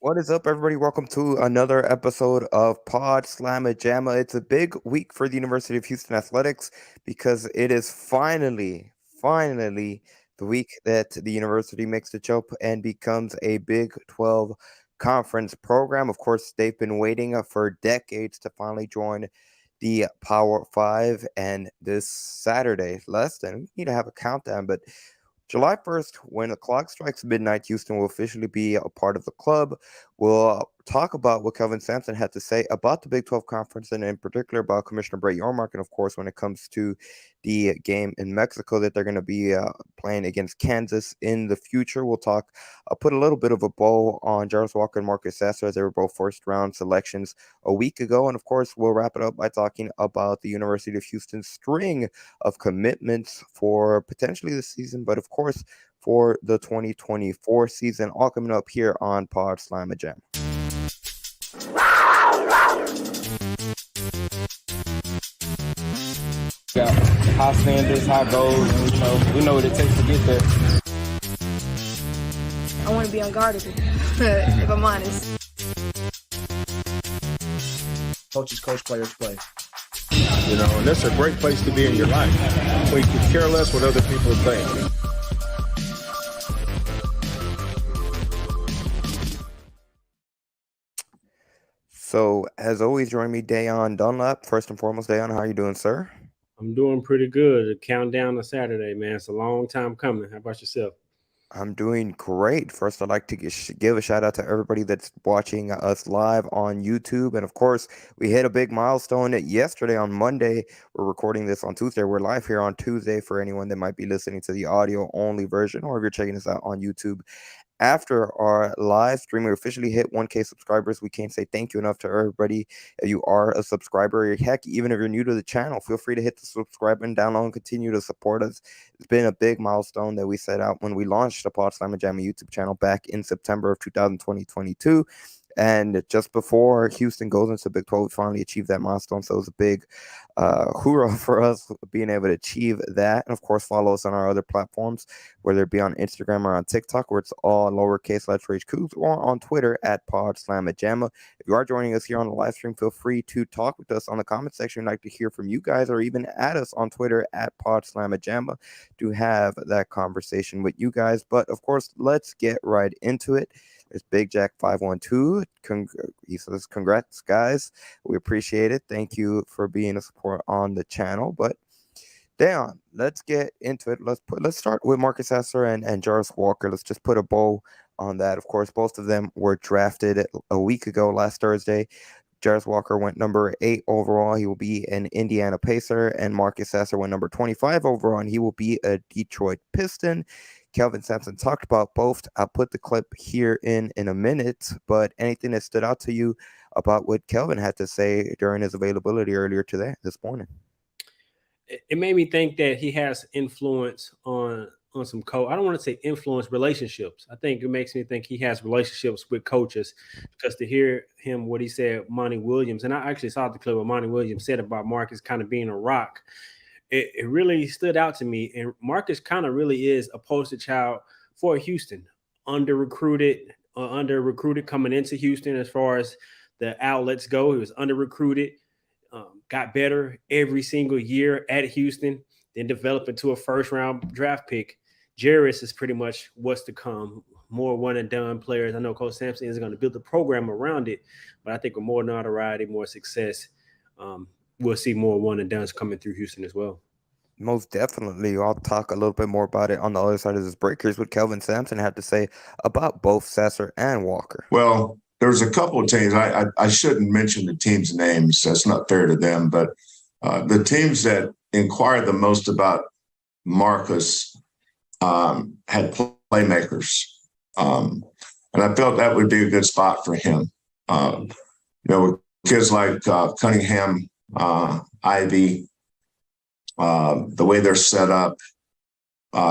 What is up, everybody? Welcome to another episode of Pawd Slama Jama. It's a big week for the University of Houston Athletics because it is finally the week that the university makes the jump and becomes a Big 12 conference program. Of course, they've been waiting for decades to finally join the Power Five, and this Saturday, less than we need to have a countdown, but July 1st, when the clock strikes midnight, Houston will officially be a part of the club. We'll talk about what Kelvin Sampson had to say about the Big 12 Conference and in particular about Commissioner Brett Yormark. And of course, when it comes to the game in Mexico that they're going to be playing against Kansas in the future, we'll talk, put a little bit of a bow on Jarvis Walker and Marcus Sasser as they were both first round selections a week ago. And of course, we'll wrap it up by talking about the University of Houston's string of commitments for potentially the season, but of course for the 2024 season. All coming up here on Pawd Slama Jama. Got high standards, high goals, and we know what it takes to get there. I want to be unguardable, if I'm honest. Coaches coach, players play. And that's a great place to be in your life, where you can care less what other people think. So, as always, join me, Dayon Dunlap. First and foremost, Dayon, how are you doing, sir? I'm doing pretty good. The countdown to Saturday, man. It's a long time coming. How about yourself? I'm doing great. First, I'd like to give a shout out to everybody that's watching us live on YouTube. And of course, we hit a big milestone yesterday on Monday. We're recording this on Tuesday. We're live here on Tuesday for anyone that might be listening to the audio only version, or if you're checking us out on YouTube. After our live stream, we officially hit 1K subscribers. We can't say thank you enough to everybody. If you are a subscriber, heck, even if you're new to the channel, feel free to hit the subscribe button down low and continue to support us. It's been a big milestone that we set out when we launched the Pawd Slama Jama YouTube channel back in September of 2022. And just before Houston goes into Big 12, we finally achieved that milestone. So it was a big hoorah for us being able to achieve that. And of course, follow us on our other platforms, whether it be on Instagram or on TikTok, where it's all lowercase letter HQs, or on Twitter at Pawd Slama Jama. If you are joining us here on the live stream, feel free to talk with us on the comment section. We'd like to hear from you guys, or even add us on Twitter at Pawd Slama Jama to have that conversation with you guys. But of course, let's get right into it. There's Big Jack 512. He says, congrats, guys. We appreciate it. Thank you for being a support on the channel. But Dayon, let's get into it. Let's start with Marcus Sasser and Jarvis Walker. Let's just put a bow on that. Of course, both of them were drafted a week ago, last Thursday. Jarvis Walker went number 8 overall. He will be an Indiana Pacer. And Marcus Sasser went number 25 overall, and he will be a Detroit Piston. Kelvin Sampson talked about both. I'll put the clip here in a minute, but anything that stood out to you about what Kelvin had to say during his availability earlier this morning? It made me think that he has influence on some I don't want to say influence, relationships. I think it makes me think he has relationships with coaches, because to hear him, what he said, Monty Williams, and I actually saw the clip what Monty Williams said about Marcus kind of being a rock. It really stood out to me. And Marcus kind of really is a poster child for Houston, under-recruited coming into Houston as far as the outlets go. He was under-recruited, got better every single year at Houston, then developed into a first-round draft pick. Jarvis is pretty much what's to come. More one-and-done players. I know Coach Sampson is going to build the program around it, but I think with more notoriety, more success, we'll see more one-and-dones coming through Houston as well. Most definitely. I'll talk a little bit more about it on the other side of this break. Here's what Kelvin Sampson had to say about both Sasser and Walker. Well, there's a couple of teams. I shouldn't mention the teams' names. That's not fair to them. But the teams that inquired the most about Marcus had playmakers. And I felt that would be a good spot for him. With kids like Cunningham, Ivy, the way they're set up,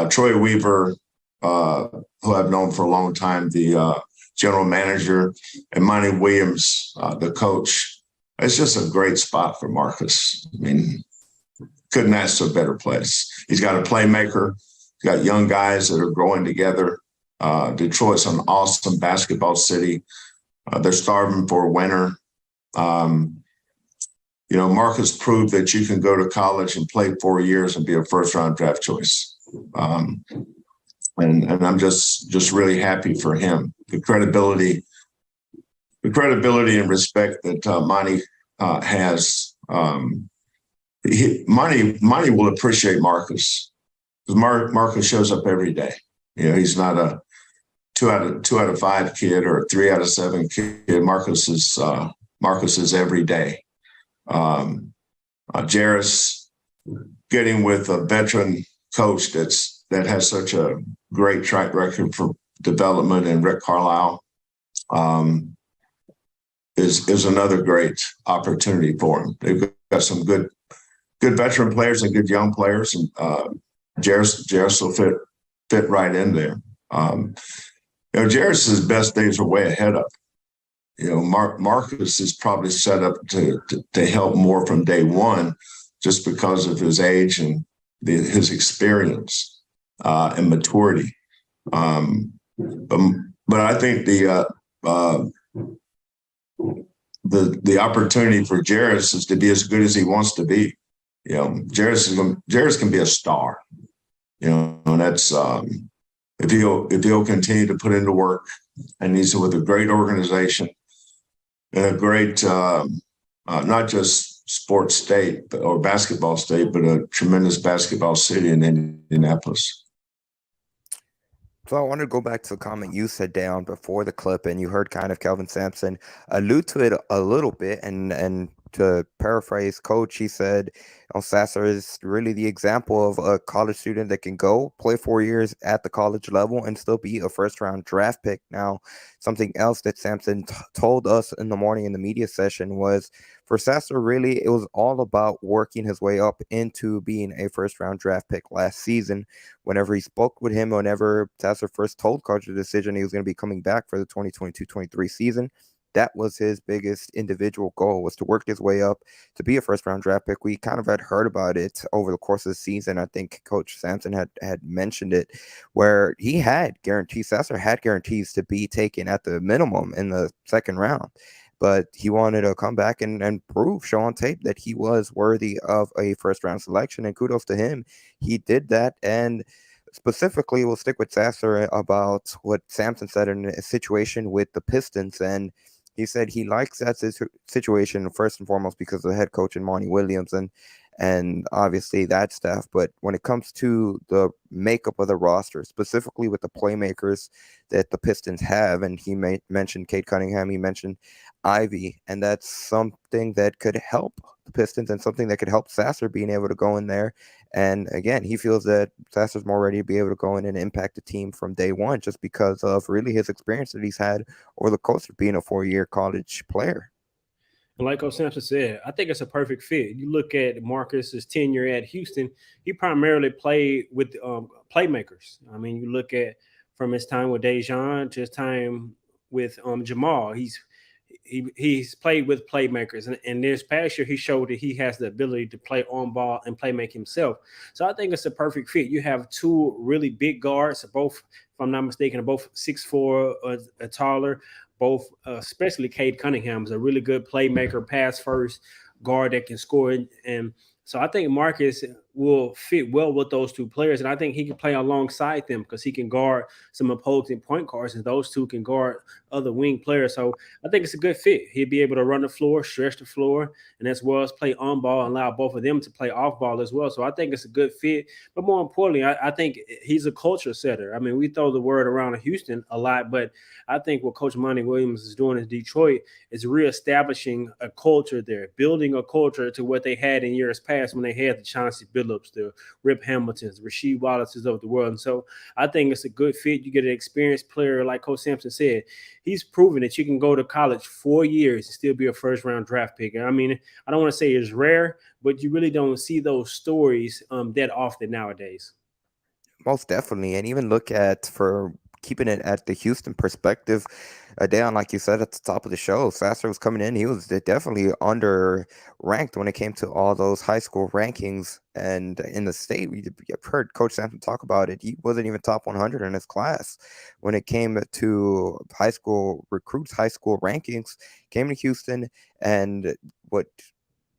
Troy Weaver, who I've known for a long time, the general manager, and Monty Williams, the coach. It's just a great spot for Marcus. I mean, couldn't ask for a better place. He's got a playmaker. He's got young guys that are growing together. Detroit's an awesome basketball city. They're starving for a winner. Marcus proved that you can go to college and play 4 years and be a first-round draft choice. And I'm just really happy for him. The credibility and respect that Monty has. Monty will appreciate Marcus, because Marcus shows up every day. He's not a two out of 5 kid or a 3 out of 7 kid. Marcus is every day. Jairus getting with a veteran coach that has such a great track record for development, and Rick Carlisle is another great opportunity for him. They've got some good veteran players and good young players, and Jairus will fit right in there. Jairus's best days are way ahead of him. Marcus is probably set up to help more from day one, just because of his age and his experience and maturity. But I think the opportunity for Jairus is to be as good as he wants to be. Jairus can be a star. And that's if he'll continue to put into work, and he's with a great organization and a great not just sports state or basketball state, but a tremendous basketball city in Indianapolis. So I wanted to go back to the comment you said down before the clip, and you heard kind of Kelvin Sampson allude to it a little bit. And to paraphrase Coach, he said, Sasser is really the example of a college student that can go play 4 years at the college level and still be a first-round draft pick. Now, something else that Sampson told us in the morning in the media session was, for Sasser, really, it was all about working his way up into being a first-round draft pick last season. Whenever he spoke with him, whenever Sasser first told Coach the decision he was going to be coming back for the 2022-23 season, that was his biggest individual goal, was to work his way up to be a first-round draft pick. We kind of had heard about it over the course of the season. I think Coach Sampson had mentioned it, where he had guarantees. Sasser had guarantees to be taken at the minimum in the second round. But he wanted to come back and prove, show on tape, that he was worthy of a first-round selection. And kudos to him. He did that. And specifically, we'll stick with Sasser about what Sampson said in a situation with the Pistons. And he said he likes that situation first and foremost because of the head coach and Monty Williams and obviously that staff. But when it comes to the makeup of the roster, specifically with the playmakers that the Pistons have, and he mentioned Cade Cunningham, he mentioned Ivy, and that's something that could help the Pistons and something that could help Sasser being able to go in there. And again, he feels that Sasser's more ready to be able to go in and impact the team from day one, just because of really his experience that he's had over the course of being a 4-year college player. And like Coach Sampson said, I think it's a perfect fit. You look at Marcus's tenure at Houston, he primarily played with playmakers. I mean, you look at from his time with Dejan to his time with Jamal, he's played with playmakers. And this past year, he showed that he has the ability to play on ball and play make himself. So I think it's a perfect fit. You have two really big guards, both, if I'm not mistaken, both 6'4" or taller. Both, especially Cade Cunningham, is a really good playmaker, pass first guard that can score. And so I think Marcus will fit well with those two players. And I think he can play alongside them because he can guard some opposing point guards, and those two can guard other wing players. So I think it's a good fit. He'll be able to run the floor, stretch the floor, and as well as play on ball and allow both of them to play off ball as well. So I think it's a good fit. But more importantly, I think he's a culture setter. I mean, we throw the word around in Houston a lot, but I think what Coach Monty Williams is doing in Detroit is reestablishing a culture there, building a culture to what they had in years past when they had the Chauncey Billups, the Rip Hamiltons, Rasheed Wallaces of the world. And so I think it's a good fit. You get an experienced player, like Coach Sampson said. He's proven that you can go to college 4 years and still be a first-round draft pick. I mean, I don't want to say it's rare, but you really don't see those stories that often nowadays. Most definitely. And even look at, for keeping it at the Houston perspective, Deon, like you said at the top of the show, Sasser was coming in. He was definitely under ranked when it came to all those high school rankings. And in the state, you've heard Coach Sampson talk about it. He wasn't even top 100 in his class when it came to high school recruits, high school rankings. Came to Houston, and what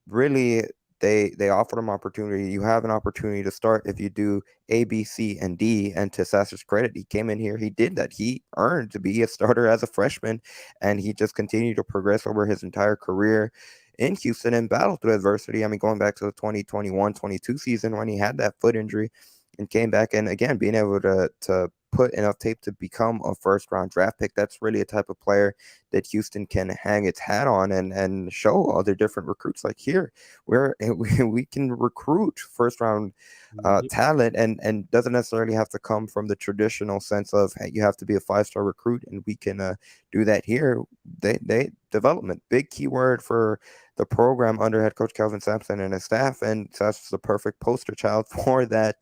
really they offered him opportunity. You have an opportunity to start if you do A, B, C, and D. And to Sasser's credit, he came in here. He did that. He earned to be a starter as a freshman, and he just continued to progress over his entire career in Houston and battled through adversity. I mean, going back to the 2021-22 season when he had that foot injury and came back, and again being able to put enough tape to become a first round draft pick. That's really a type of player that Houston can hang its hat on and show other different recruits. Like here, where we can recruit first round talent, and doesn't necessarily have to come from the traditional sense of, hey, you have to be a 5-star recruit, and we can do that here. They development, big keyword for the program under head coach Kelvin Sampson and his staff, and that's the perfect poster child for that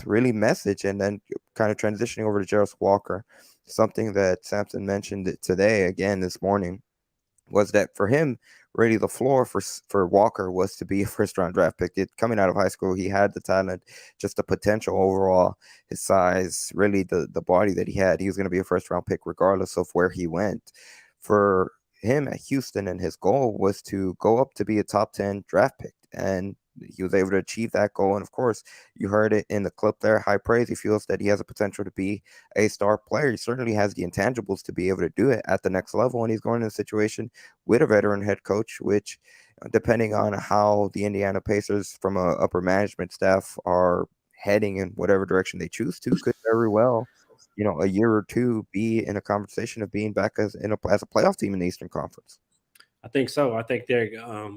really message. And then kind of transitioning over to Jarris Walker, something that Sampson mentioned today again this morning was that for him, really the floor for Walker was to be a first round draft pick. Coming out of high school, he had the talent, just the potential overall, his size, really the body that he had. He was going to be a first round pick regardless of where he went. For him at Houston, and his goal was to go up to be a top 10 draft pick, and he was able to achieve that goal. And of course, you heard it in the clip there, high praise. He feels that he has a potential to be a star player. He certainly has the intangibles to be able to do it at the next level, and he's going in a situation with a veteran head coach, which, depending on how the Indiana Pacers from a upper management staff are heading in whatever direction they choose to, could very well, a year or two be in a conversation of being back as a playoff team in the Eastern Conference. I think so. I think they're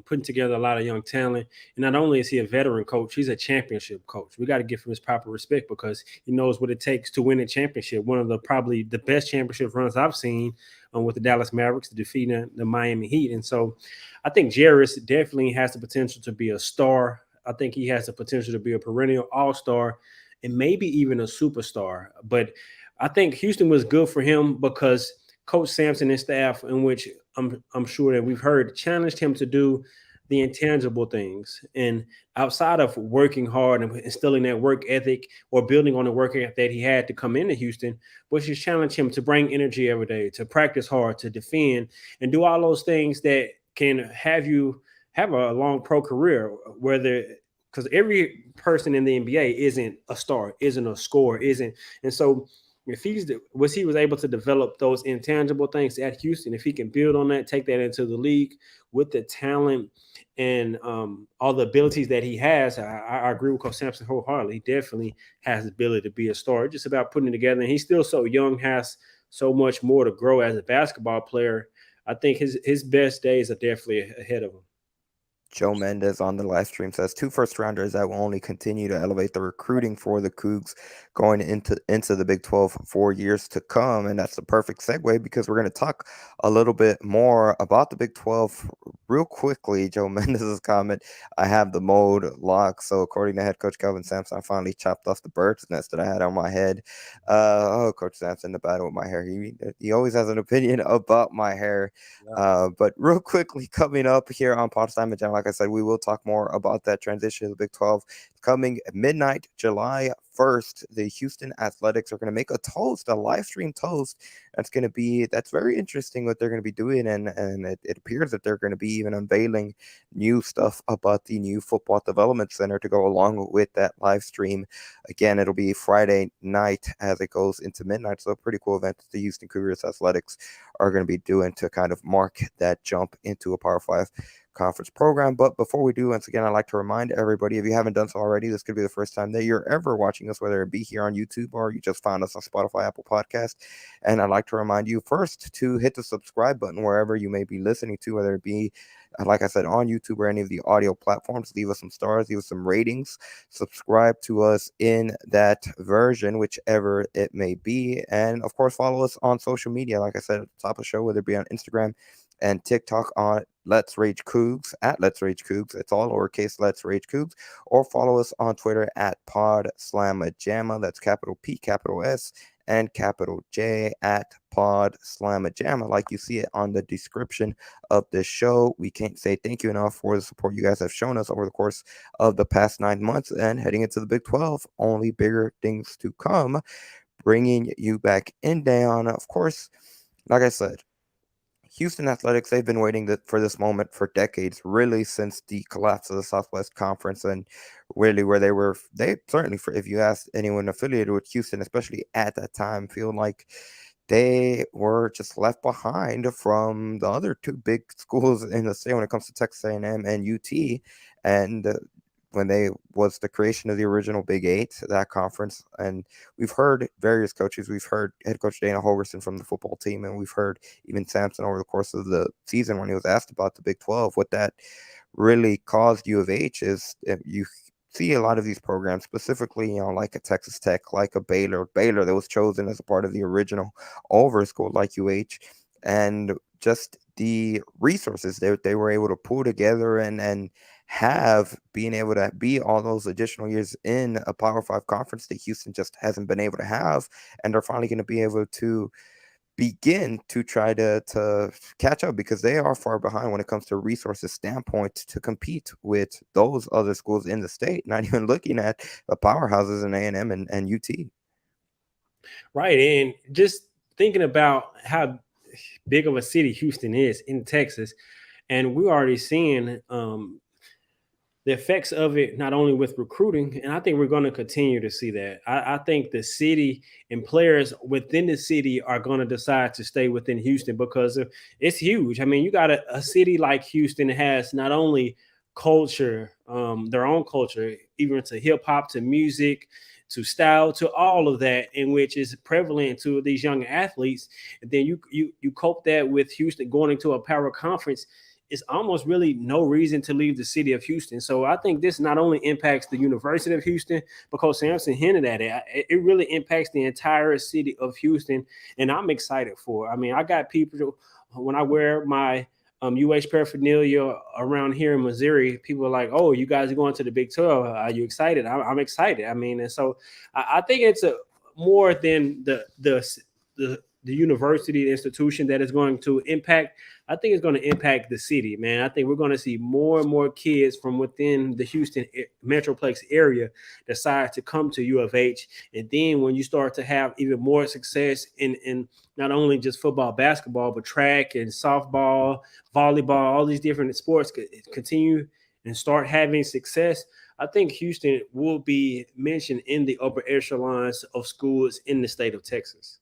putting together a lot of young talent. And not only is he a veteran coach, he's a championship coach. We got to give him his proper respect because he knows what it takes to win a championship. One of probably the best championship runs I've seen with the Dallas Mavericks, defeating the Miami Heat. And so I think Jarris definitely has the potential to be a star. I think he has the potential to be a perennial all-star and maybe even a superstar. But I think Houston was good for him because Coach Sampson and staff, in which I'm sure that we've heard, challenged him to do the intangible things. And outside of working hard and instilling that work ethic or building on the work ethic that he had to come into Houston, but she's challenged him to bring energy every day, to practice hard, to defend, and do all those things that can have you have a long pro career, because every person in the NBA isn't a star, isn't a scorer, isn't. And so if he was able to develop those intangible things at Houston, if he can build on that, take that into the league with the talent and all the abilities that he has, I agree with Coach Sampson wholeheartedly. He definitely has the ability to be a star. It's just about putting it together. And he's still so young, has so much more to grow as a basketball player. I think his best days are definitely ahead of him. Joe Mendez on the live stream says 2 first-rounders that will only continue to elevate the recruiting for the Cougs going into the Big 12 for years to come. And that's the perfect segue because we're going to talk a little bit more about the Big 12 real quickly. Joe Mendez's comment, I have the mode locked. So according to head coach Kelvin Sampson, I finally chopped off the bird's nest that I had on my head. Coach Sampson, the battle with my hair. He always has an opinion about my hair. Yeah. But real quickly, coming up here on Pawd Slama Jama, like I said, we will talk more about that transition to the Big 12 coming midnight, July 1st. The Houston Athletics are going to make a live stream toast. That's very interesting what they're going to be doing. And it appears that they're going to be even unveiling new stuff about the new football development center to go along with that live stream. Again, it'll be Friday night as it goes into midnight. So a pretty cool event that the Houston Cougars Athletics are going to be doing to kind of mark that jump into a Power 5 conference program. But before we do, once again, I'd like to remind everybody, if you haven't done so already, this could be the first time that you're ever watching us, whether it be here on YouTube or you just found us on Spotify, Apple Podcast. And I'd like to remind you first to hit the subscribe button wherever you may be listening to, whether it be, like I said, on YouTube or any of the audio platforms. Leave us some stars, leave us some ratings, subscribe to us in that version, whichever it may be. And of course, follow us on social media, like I said at the top of the show, whether it be on Instagram and TikTok on Let's Rage Cougs, at Let's Rage Cougs. It's all lowercase Let's Rage Cougs. Or follow us on Twitter at Pawd Slama Jama. That's capital P, capital S, and capital J at Pawd Slama Jama, like you see it on the description of this show. We can't say thank you enough for the support you guys have shown us over the course of the past 9 months, and heading into the Big 12, only bigger things to come, bringing you back in down. Of course, like I said, Houston Athletics, they've been waiting for this moment for decades, really since the collapse of the Southwest Conference, and really where they certainly, for if you ask anyone affiliated with Houston, especially at that time, feel like they were just left behind from the other two big schools in the state when it comes to Texas A&M and UT. And when they was the creation of the original Big Eight, that conference. And we've heard various coaches. We've heard head coach Dana Holgerson from the football team, and we've heard even Sampson over the course of the season when he was asked about the Big 12. What that really caused U of H is you see a lot of these programs, specifically, like a Texas Tech, like a Baylor that was chosen as a part of the original over school, like UH, and just the resources they were able to pull together and have being able to be all those additional years in a Power Five conference that Houston just hasn't been able to have, and they're finally going to be able to begin to try to catch up because they are far behind when it comes to resources standpoint to compete with those other schools in the state, not even looking at the powerhouses in A&M and UT. Right. And just thinking about how big of a city Houston is in Texas, and we're already seeing the effects of it, not only with recruiting, and I think we're going to continue to see that. I think the city and players within the city are going to decide to stay within Houston because it's huge. I mean, you got a city like Houston has not only culture, their own culture, even to hip hop, to music, to style, to all of that, in which is prevalent to these young athletes. And then you cope that with Houston going into a power conference. It's almost really no reason to leave the city of Houston. So I think this not only impacts the University of Houston, because Sampson hinted at it, it really impacts the entire city of Houston. And I'm excited for it. I mean, I got people, when I wear my UH paraphernalia around here in Missouri, people are like, oh, you guys are going to the Big 12. Are you excited? I'm excited. I mean, and so I think it's more than the university, the institution that is going to impact. I think it's going to impact the city, man. I think we're going to see more and more kids from within the Houston Metroplex area decide to come to U of H. And then when you start to have even more success in not only just football, basketball, but track and softball, volleyball, all these different sports continue and start having success, I think Houston will be mentioned in the upper echelons of schools in the state of Texas.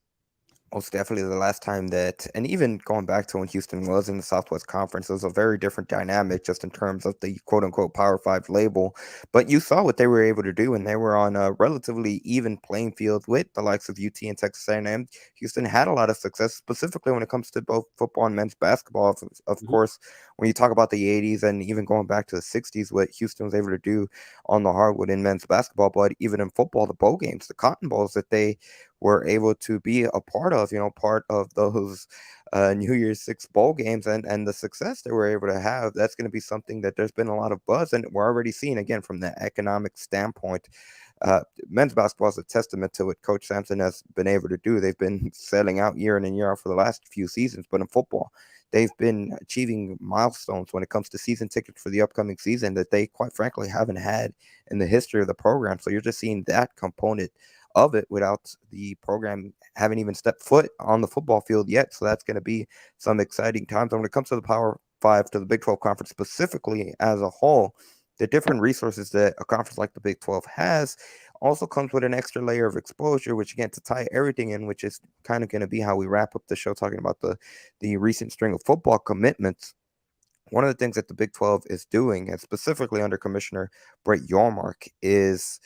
Most definitely the last time that, and even going back to when Houston was in the Southwest Conference, it was a very different dynamic just in terms of the quote unquote Power Five label. But you saw what they were able to do, and they were on a relatively even playing field with the likes of UT and Texas A&M. Houston had a lot of success, specifically when it comes to both football and men's basketball. Of course, when you talk about the 80s and even going back to the 60s, what Houston was able to do on the hardwood in men's basketball, but even in football, the bowl games, the Cotton Bowls that they were able to be a part of, part of those New Year's Six bowl games and the success that we're able to have. That's going to be something that there's been a lot of buzz, and we're already seeing again from the economic standpoint. Men's basketball is a testament to what Coach Sampson has been able to do. They've been selling out year in and year out for the last few seasons, but in football, they've been achieving milestones when it comes to season tickets for the upcoming season that they, quite frankly, haven't had in the history of the program. So you're just seeing that component of it without the program having even stepped foot on the football field yet. So that's going to be some exciting times. And when it comes to the Power Five, to the Big 12 conference specifically as a whole, the different resources that a conference like the Big 12 has also comes with an extra layer of exposure, which again, to tie everything in, which is kind of going to be how we wrap up the show, talking about the recent string of football commitments. One of the things that the Big 12 is doing, and specifically under Commissioner Brett Yormark, is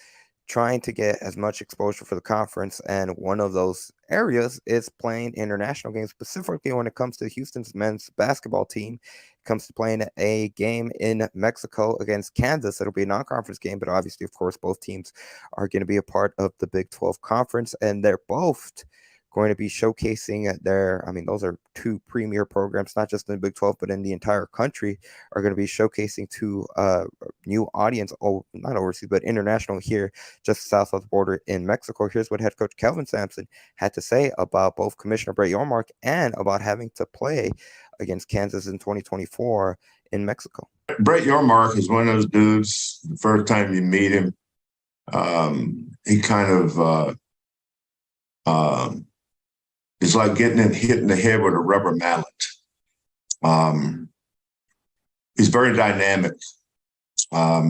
trying to get as much exposure for the conference, and one of those areas is playing international games, specifically when it comes to Houston's men's basketball team. It comes to playing a game in Mexico against Kansas. It'll be a non-conference game, but obviously, of course, both teams are going to be a part of the Big 12 conference, and they're both going to be showcasing their, I mean, those are two premier programs, not just in the Big 12, but in the entire country, are going to be showcasing to new audience, not overseas, but international here, just south of the border in Mexico. Here's what head coach Kelvin Sampson had to say about both Commissioner Brett Yormark and about having to play against Kansas in 2024 in Mexico. Brett Yormark is one of those dudes, the first time you meet him, he kind of it's like getting hit in the head with a rubber mallet. He's very dynamic. I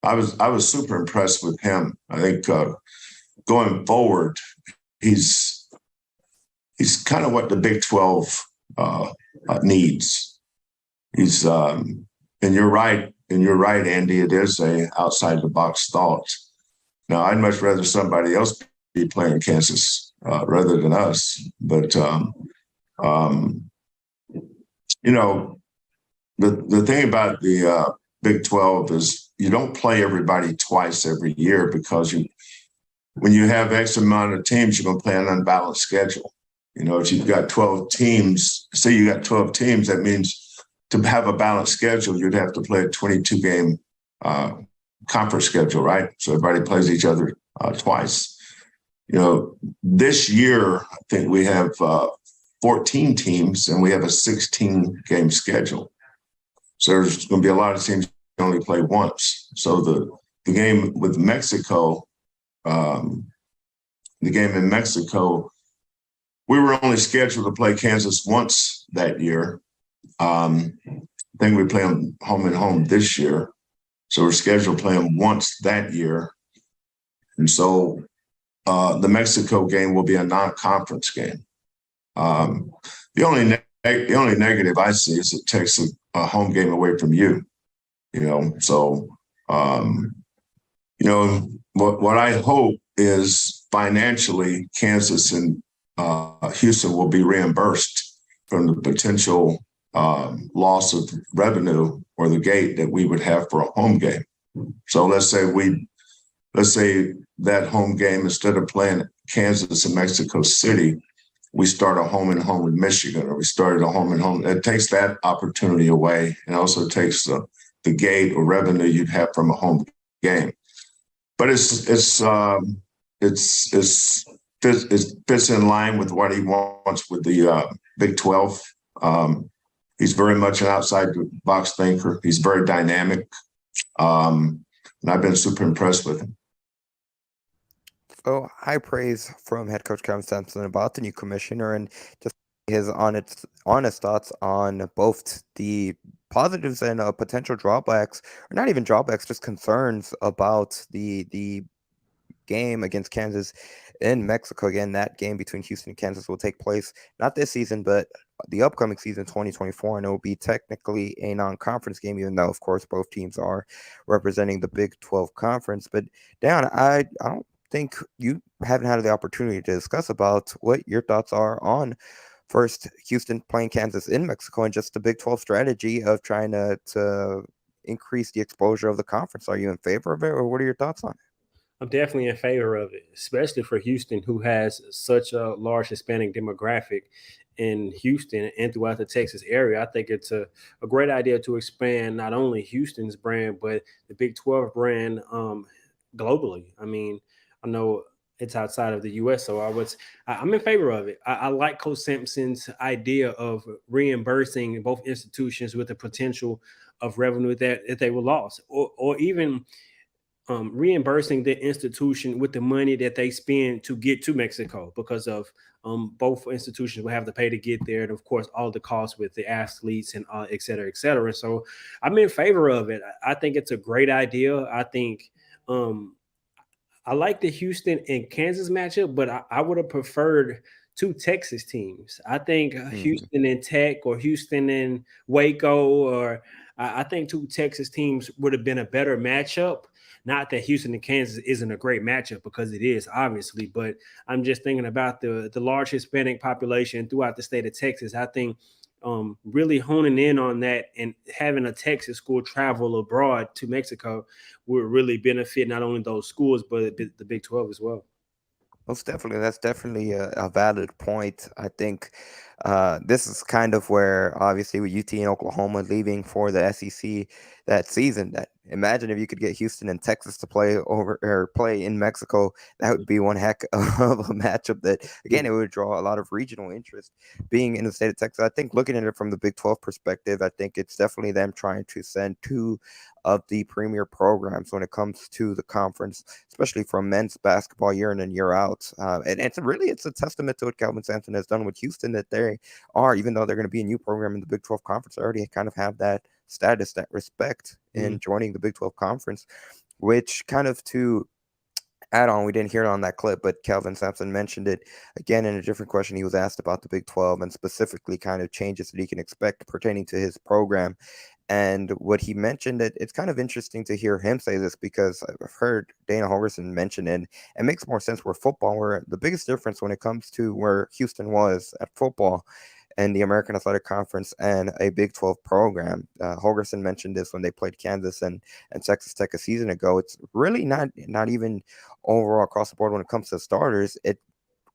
was super impressed with him. I think going forward, he's kind of what the Big 12 needs. He's and you're right, Andy. It is a outside the box thought. Now, I'd much rather somebody else be playing Kansas rather than us. But the thing about the Big 12 is you don't play everybody twice every year because when you have X amount of teams, you're going to play an unbalanced schedule. If you've got 12 teams, say you got 12 teams, that means to have a balanced schedule, you'd have to play a 22-game conference schedule, right? So everybody plays each other twice. This year, I think we have 14 teams and we have a 16-game schedule. So there's going to be a lot of teams that only play once. So the game with Mexico, the game in Mexico, we were only scheduled to play Kansas once that year. I think we play them home and home this year. So we're scheduled to play them once that year. And so the Mexico game will be a non-conference game. The only negative I see is it takes a home game away from you. So what I hope is financially Kansas and Houston will be reimbursed from the potential loss of revenue or the gate that we would have for a home game. So let's say that home game, instead of playing Kansas and Mexico City, we start a home and home with Michigan, or we started a home and home. It takes that opportunity away, and also takes the gate or revenue you'd have from a home game. But it fits in line with what he wants with the Big 12. He's very much an outside the box thinker. He's very dynamic, and I've been super impressed with him. So high praise from head coach Kelvin Sampson about the new commissioner and just his honest thoughts on both the positives and potential drawbacks, or not even drawbacks, just concerns about the game against Kansas in Mexico. Again, that game between Houston and Kansas will take place not this season, but the upcoming season, 2024, and it will be technically a non-conference game, even though, of course, both teams are representing the Big 12 conference. But Dan, I don't think you haven't had the opportunity to discuss about what your thoughts are on first Houston playing Kansas in Mexico and just the Big 12 strategy of trying to increase the exposure of the conference. Are you in favor of it, or what are your thoughts on it? I'm definitely in favor of it, especially for Houston, who has such a large Hispanic demographic in Houston and throughout the Texas area. I think it's a great idea to expand not only Houston's brand, but the Big 12 brand globally. I mean, I know it's outside of the U.S., so I'm in favor of it. I like Coach Sampson's idea of reimbursing both institutions with the potential of revenue that they were lost, or even reimbursing the institution with the money that they spend to get to Mexico, because of both institutions will have to pay to get there, and of course all the costs with the athletes and et cetera, et cetera. So I'm in favor of it. I think it's a great idea. I think I like the Houston and Kansas matchup, but I would have preferred two Texas teams. I think Houston and Tech, or Houston and Waco, or I think two Texas teams would have been a better matchup. Not that Houston and Kansas isn't a great matchup, because it is, obviously, but I'm just thinking about the large Hispanic population throughout the state of Texas. I think really honing in on that and having a Texas school travel abroad to Mexico would really benefit not only those schools, but the Big 12 as well. Most definitely. That's definitely a valid point. I think this is kind of where, obviously, with UT and Oklahoma leaving for the SEC that season, that imagine if you could get Houston and Texas to play over or play in Mexico. That would be one heck of a matchup that, again, it would draw a lot of regional interest being in the state of Texas. I think looking at it from the Big 12 perspective, I think it's definitely them trying to send two of the premier programs when it comes to the conference, especially for men's basketball year in and year out. And it's a testament to what Kelvin Sampson has done with Houston, that they are, even though they're going to be a new program in the Big 12 conference, already kind of have that status, that respect in joining the Big 12 conference, which kind of to add on, we didn't hear it on that clip, but Kelvin Sampson mentioned it again in a different question. He was asked about the Big 12 and specifically kind of changes that he can expect pertaining to his program. And what he mentioned, it's kind of interesting to hear him say this, because I've heard Dana Holgerson mention it. It makes more sense where football, where the biggest difference when it comes to where Houston was at football and the American Athletic Conference and a Big 12 program. Holgerson mentioned this when they played Kansas and Texas Tech a season ago. It's really not even overall across the board when it comes to starters.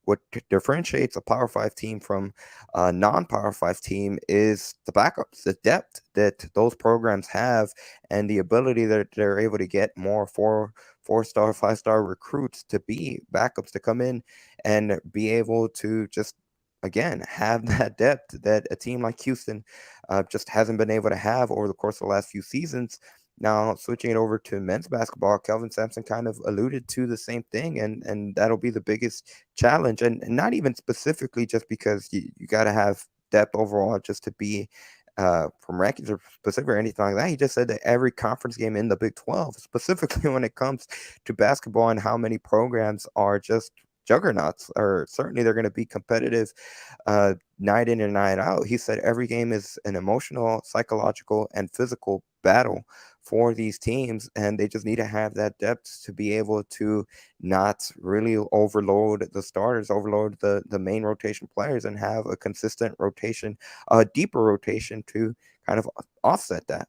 What differentiates a Power Five team from a non-Power Five team is the backups, the depth that those programs have, and the ability that they're able to get more four-star, five-star recruits to be backups to come in and be able to just again have that depth that a team like Houston just hasn't been able to have over the course of the last few seasons. Now, switching it over to men's basketball, Kelvin Sampson kind of alluded to the same thing, and that'll be the biggest challenge, and not even specifically just because you got to have depth overall just to be from rankings or specific or anything like that. He just said that every conference game in the Big 12, specifically when it comes to basketball and how many programs are just juggernauts, or certainly they're going to be competitive night in and night out. He said every game is an emotional, psychological, and physical battle for these teams, and they just need to have that depth to be able to not really overload the starters, overload the main rotation players, and have a consistent rotation, a deeper rotation to kind of offset that.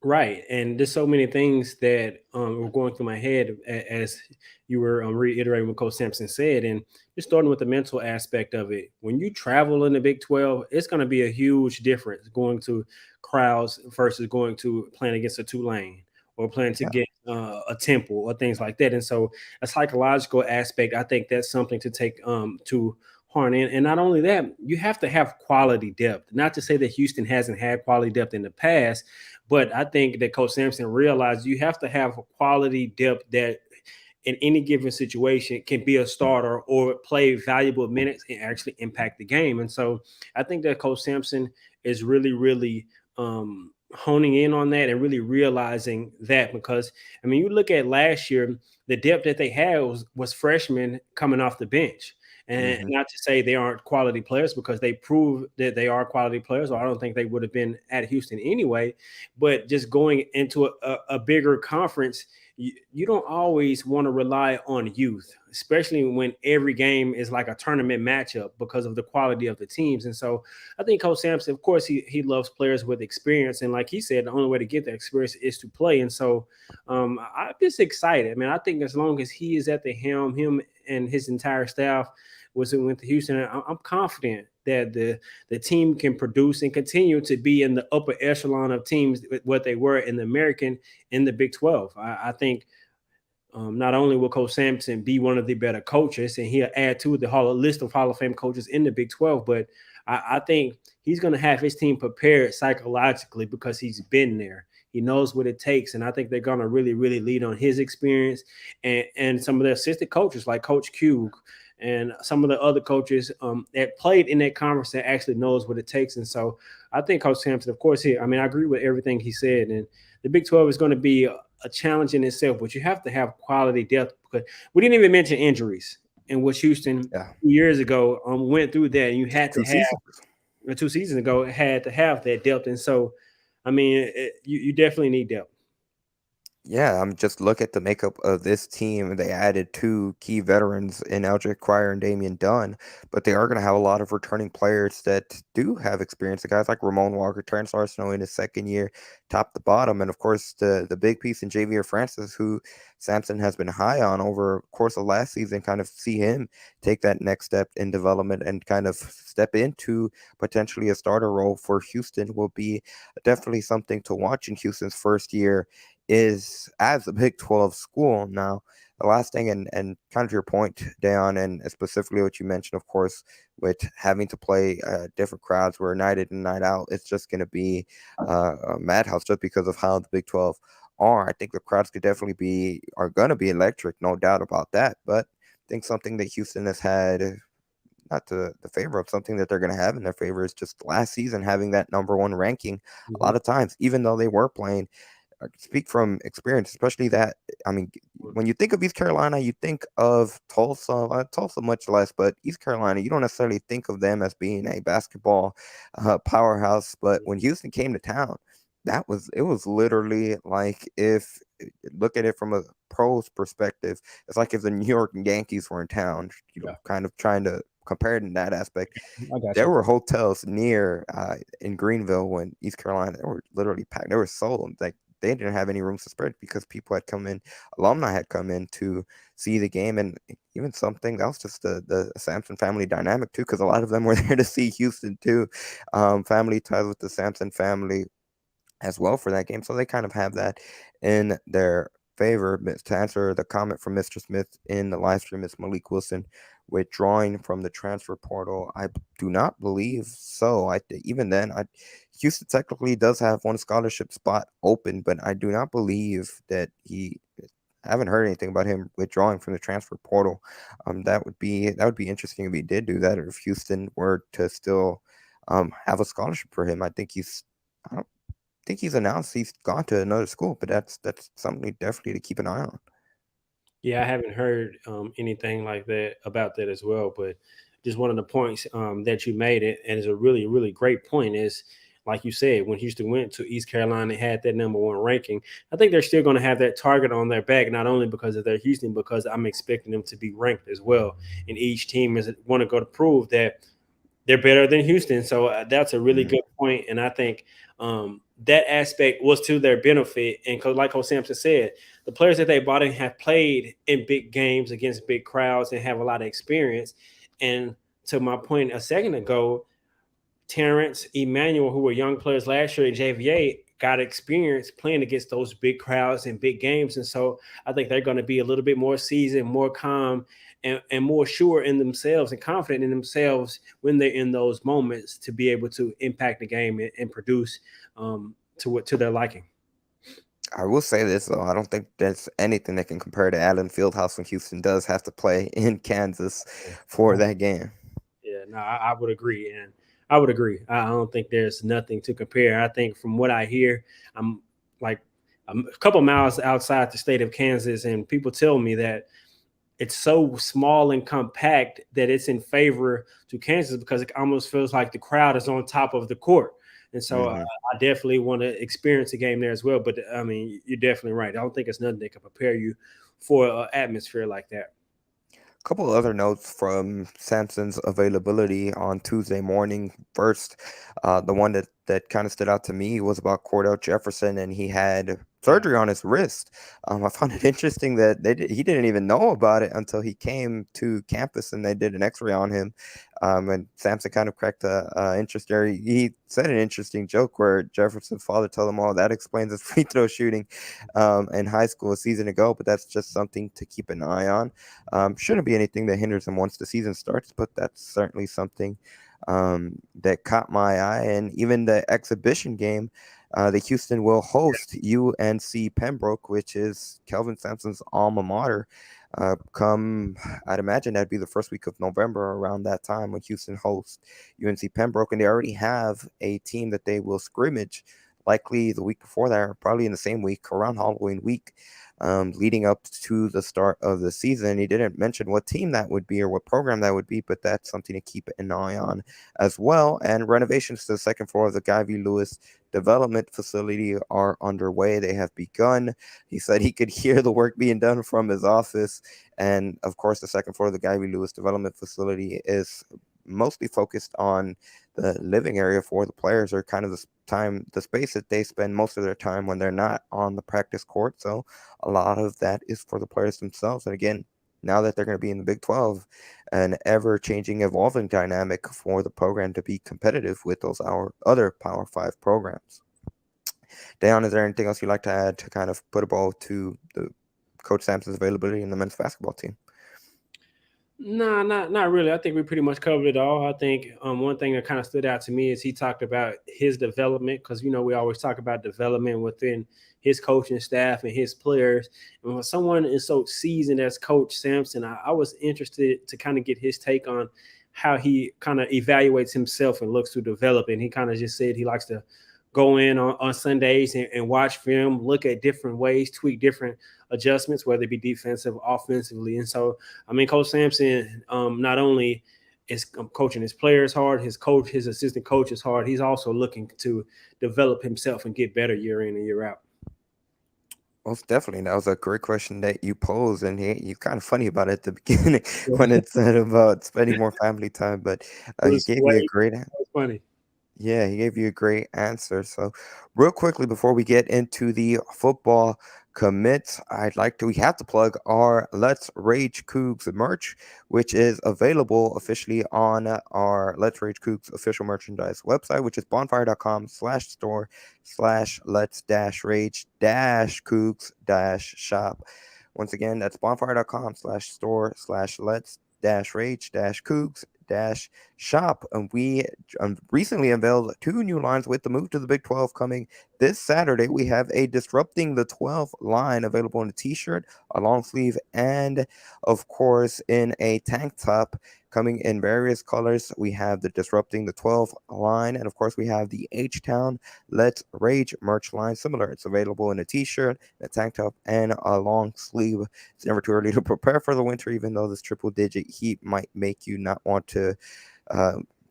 Right. And there's so many things that were going through my head as you were reiterating what Coach Sampson said. And just starting with the mental aspect of it. When you travel in the Big 12, it's going to be a huge difference going to crowds versus going to playing against a Tulane or playing to Yeah. get a Temple or things like that. And so a psychological aspect, I think that's something to take to horn in. And not only that, you have to have quality depth. Not to say that Houston hasn't had quality depth in the past, but I think that Coach Sampson realized you have to have a quality depth that in any given situation can be a starter or play valuable minutes and actually impact the game. And so I think that Coach Sampson is really, really honing in on that and really realizing that, because I mean, you look at last year, the depth that they had was freshmen coming off the bench. And Hmm. not to say they aren't quality players, because they prove that they are quality players, or I don't think they would have been at Houston anyway. But just going into a bigger conference, you don't always want to rely on youth, especially when every game is like a tournament matchup because of the quality of the teams. And so I think Coach Sampson, of course, he loves players with experience. And like he said, the only way to get that experience is to play. And so I'm just excited. I mean, I think as long as he is at the helm, him and his entire staff went to Houston, I'm confident that the team can produce and continue to be in the upper echelon of teams, what they were in the American in the Big 12. I think not only will Coach Sampson be one of the better coaches, and he'll add to the list of Hall of Fame coaches in the Big 12, but I think he's going to have his team prepared psychologically because he's been there. He knows what it takes, and I think they're going to really, really lead on his experience and some of the assistant coaches like Coach Q and some of the other coaches that played in that conference that actually knows what it takes. And so I think Coach Sampson, of course, I agree with everything he said. And the Big 12 is going to be a challenge in itself, but you have to have quality depth, because we didn't even mention injuries, in which Houston Yeah. years ago went through that, and you had to Two have seasons. 2 seasons ago had to have that depth. And so, I mean, you definitely need depth. Yeah, I'm just look at the makeup of this team. They added two key veterans in Eldrick Cryer and Damian Dunn, but they are going to have a lot of returning players that do have experience. The guys like Ramon Walker, Terrence Arsenault in his second year, top to bottom, and of course the big piece in Javier Francis, who Sampson has been high on over the course of last season. Kind of see him take that next step in development and kind of step into potentially a starter role for Houston will be definitely something to watch in Houston's first year is as a Big 12 school. Now, the last thing, and kind of your point, Dayon, and specifically what you mentioned, of course, with having to play different crowds where night in and night out, it's just going to be a madhouse just because of how the Big 12 are. I think the crowds could definitely are going to be electric, no doubt about that. But I think something that Houston has had, not the favor of something that they're going to have in their favor, is just last season having that number one ranking a Mhm. lot of times, even though they were playing I can speak from experience, especially that. I mean, when you think of East Carolina, you think of Tulsa, Tulsa much less, but East Carolina, you don't necessarily think of them as being a basketball powerhouse. But when Houston came to town, it was literally like if look at it from a pros perspective, it's like if the New York Yankees were in town, Yeah, kind of trying to compare it in that aspect. I got There you. were hotels near in Greenville when East Carolina, they were literally packed. They were sold. Like they didn't have any rooms to spread because people had come in, alumni had come in to see the game, and even something else, just the Sampson family dynamic too, because a lot of them were there to see Houston too. Family ties with the Sampson family as well for that game. So they kind of have that in their favor. To answer the comment from Mr. Smith in the live stream, is Malik Wilson withdrawing from the transfer portal? I do not believe so. Even then, Houston technically does have one scholarship spot open, but I do not believe that he. I haven't heard anything about him withdrawing from the transfer portal. That would be interesting if he did do that, or if Houston were to still have a scholarship for him. I don't think he's announced he's gone to another school, but that's something definitely to keep an eye on. Yeah, I haven't heard anything like that about that as well. But just one of the points that you made it, and is a really, really great point, is like you said, when Houston went to East Carolina, had that number one ranking. I think they're still going to have that target on their back, not only because of their Houston, because I'm expecting them to be ranked as well. And each team is want to go to prove that they're better than Houston. So that's a really Mhm. good point, and I think that aspect was to their benefit. And like Coach Sampson said, the players that they brought in have played in big games against big crowds and have a lot of experience. And to my point a second ago, Terrence, Emmanuel, who were young players last year at JVA, got experience playing against those big crowds and big games. And so I think they're going to be a little bit more seasoned, more calm, and more sure in themselves and confident in themselves when they're in those moments to be able to impact the game and produce to their liking. I will say this though, I don't think there's anything that can compare to Allen Fieldhouse when Houston does have to play in Kansas for that game. Yeah, no, I would agree, and I would agree. I don't think there's nothing to compare. I think from what I hear, I'm like a couple miles outside the state of Kansas, and people tell me that it's so small and compact that it's in favor to Kansas because it almost feels like the crowd is on top of the court. And so Hmm. I definitely want to experience a game there as well. But I mean, you're definitely right. I don't think it's nothing that can prepare you for an atmosphere like that. Couple other notes from Sampson's availability on Tuesday morning. First, the one that kind of stood out to me was about Cordell Jefferson, and he had Yeah. surgery on his wrist. I found it interesting that he didn't even know about it until he came to campus and they did an X-ray on him. And Sampson kind of cracked a interest there. He said an interesting joke where Jefferson's father told him, "Oh, that explains his free throw shooting in high school a season ago." But that's just something to keep an eye on. Shouldn't be anything that hinders him once the season starts, but that's certainly something that caught my eye. And even the exhibition game, the Houston will host UNC Pembroke, which is Kelvin Sampson's alma mater. I'd imagine that'd be the first week of November around that time when Houston hosts UNC Pembroke, and they already have a team that they will scrimmage likely the week before that, or probably in the same week, around Halloween week, leading up to the start of the season. He didn't mention what team that would be or what program that would be, but that's something to keep an eye on as well. And renovations to the second floor of the Guy V. Lewis development facility are underway. They have begun. He said he could hear the work being done from his office. And of course, the second floor of the Guy V. Lewis development facility is mostly focused on the living area for the players, or kind of the space that they spend most of their time when they're not on the practice court. So a lot of that is for the players themselves. And again, now that they're going to be in the Big 12, an ever-changing, evolving dynamic for the program to be competitive with those our other Power 5 programs. Dayon, is there anything else you'd like to add to kind of put a ball to the Coach Sampson's availability in the men's basketball team? No, not really. I think we pretty much covered it all. I think one thing that kind of stood out to me is he talked about his development, because we always talk about development within his coaching staff and his players. And when someone is so seasoned as Coach Sampson, I was interested to kind of get his take on how he kind of evaluates himself and looks to develop. And he kind of just said he likes to go in on Sundays and watch film, look at different ways, tweak different adjustments, whether it be defensive, offensively. And so, I mean, Coach Sampson not only is coaching his players hard, his assistant coach is hard, he's also looking to develop himself and get better year in and year out. Most definitely. That was a great question that you posed, and you're kind of funny about it at the beginning when it said about spending more family time, but he gave you a great answer. Funny. Yeah, he gave you a great answer. So, real quickly before we get into the football commits, we have to plug our Let's Rage Cougs merch, which is available officially on our Let's Rage Cougs official merchandise website, which is bonfire.com/store/let's-rage-cougs-shop. Once again, that's bonfire.com/store/let's-rage-cougs shop. And we recently unveiled 2 new lines with the move to the Big 12 coming this Saturday. We have a Disrupting the 12 line available in a t-shirt, a long sleeve, and of course in a tank top, coming in various colors. We have the Disrupting the 12 line, and of course we have the H-Town Let's Rage merch line. Similar, it's available in a t-shirt, a tank top, and a long sleeve. It's never too early to prepare for the winter, even though this triple-digit heat might make you not want to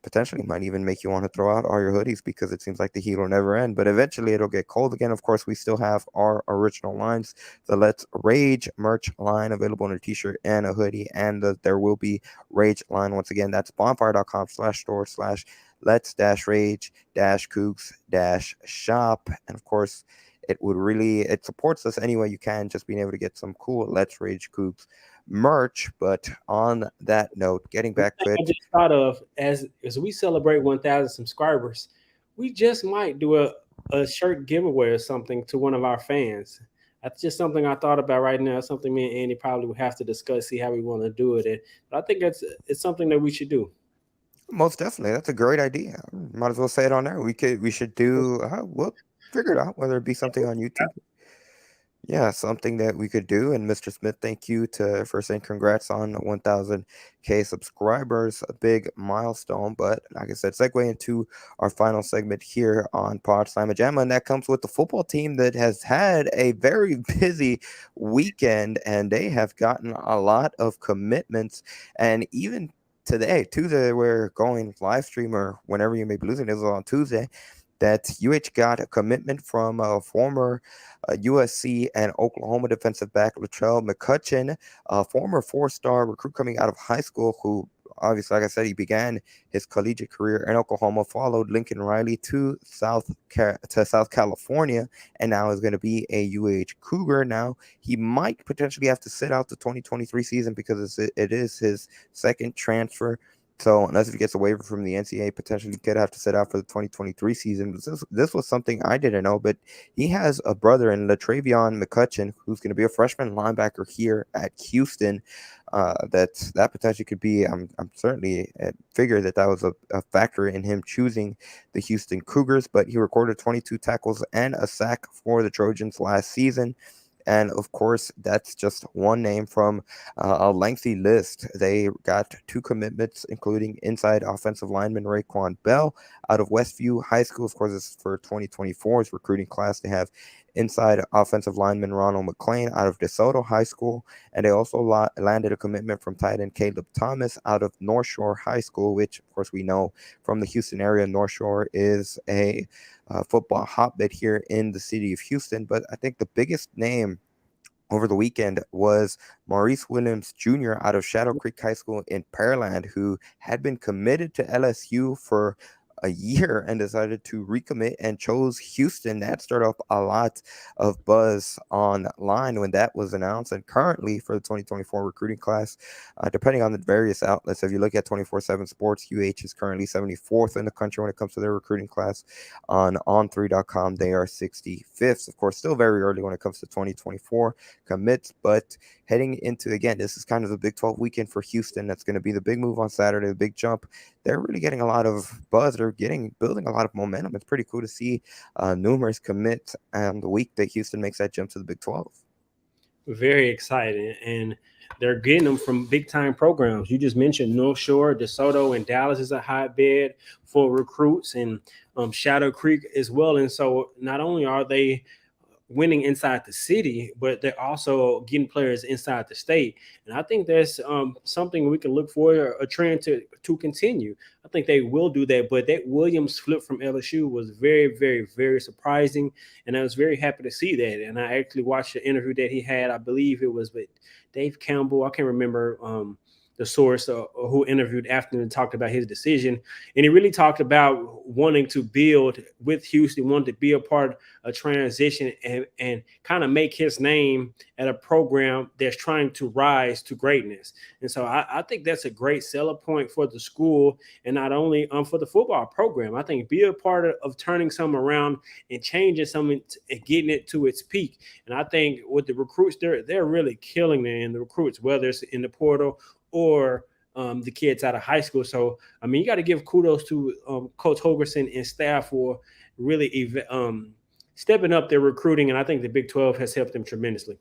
potentially might even make you want to throw out all your hoodies, because it seems like the heat will never end. But eventually it'll get cold again. Of course, we still have our original lines, the Let's Rage merch line available in a t-shirt and a hoodie, and There Will Be Rage line. Once again, that's bonfire.com/store/let's-rage-cougs-shop. And of course, it supports us any way you can, just being able to get some cool Let's Rage Cougs merch. But on that note, getting back to it, I just thought of, as we celebrate 1,000 subscribers, we just might do a shirt giveaway or something to one of our fans. That's just something I thought about right now. Something me and Andy probably would have to discuss, see how we want to do it. But I think it's something that we should do. most definitely, that's a great idea. Might as well say it on there. We should do. We'll figure it out, whether it be something on YouTube. Yeah, something that we could do. And Mr. Smith, thank you for saying congrats on 1,000K subscribers, a big milestone. But like I said, segue into our final segment here on Pawd Slama Jama, and that comes with the football team that has had a very busy weekend, and they have gotten a lot of commitments. And even today, Tuesday, we're going live stream, or whenever you may be losing this on Tuesday, that UH got a commitment from a former USC and Oklahoma defensive back Latrell McCutcheon, a former 4-star recruit coming out of high school, who obviously, like I said, he began his collegiate career in Oklahoma, followed Lincoln Riley to South California, and now is going to be a UH Cougar. Now, he might potentially have to sit out the 2023 season because it is his second transfer. So unless he gets a waiver from the NCAA, potentially could have to sit out for the 2023 season. This was something I didn't know, but he has a brother in Latravion McCutcheon, who's going to be a freshman linebacker here at Houston. That potentially could be. I'm certainly figure that was a factor in him choosing the Houston Cougars. But he recorded 22 tackles and a sack for the Trojans last season. And of course, that's just one name from a lengthy list. They got 2 commitments, including inside offensive lineman Raekwon Bell out of Westview High School. Of course, this is for 2024's recruiting class. They have inside offensive lineman Ronald McLean out of DeSoto High School. And they also landed a commitment from tight end Caleb Thomas out of North Shore High School, which, of course, we know from the Houston area. North Shore is a football hotbed here in the city of Houston. But I think the biggest name over the weekend was Maurice Williams Jr. out of Shadow Creek High School in Pearland, who had been committed to LSU for a year and decided to recommit and chose Houston. That started up a lot of buzz online when that was announced. And currently for the 2024 recruiting class, depending on the various outlets, if you look at 24/7 Sports, UH is currently 74th in the country when it comes to their recruiting class. On on3.com, they are 65th. Of course, still very early when it comes to 2024 commits, but heading into, again, this is kind of the Big 12 weekend for Houston. That's going to be the big move on Saturday, the big jump. They're really getting a lot of buzz. They're building a lot of momentum. It's pretty cool to see numerous commits the week that Houston makes that jump to the Big 12. Very exciting, and they're getting them from big time programs. You just mentioned North Shore, DeSoto, and Dallas is a hotbed for recruits, and Shadow Creek as well. And so not only are they winning inside the city, but they're also getting players inside the state. And I think that's something we can look for, a trend to continue. I think they will do that. But that Williams flip from LSU was very, very, very surprising. And I was very happy to see that. And I actually watched the interview that he had. I believe it was with Dave Campbell. I can't remember the source who interviewed after and talked about his decision. And he really talked about wanting to build with Houston, wanted to be a part of a transition and kind of make his name at a program that's trying to rise to greatness. And so I think that's a great selling point for the school, and not only for the football program. I think be a part of turning something around and changing something and getting it to its peak. And I think with the recruits, they're really killing it in the recruits, whether it's in the portal or the kids out of high school. So, I mean, you got to give kudos to Coach Holgerson and staff for really stepping up their recruiting. And I think the Big 12 has helped them tremendously.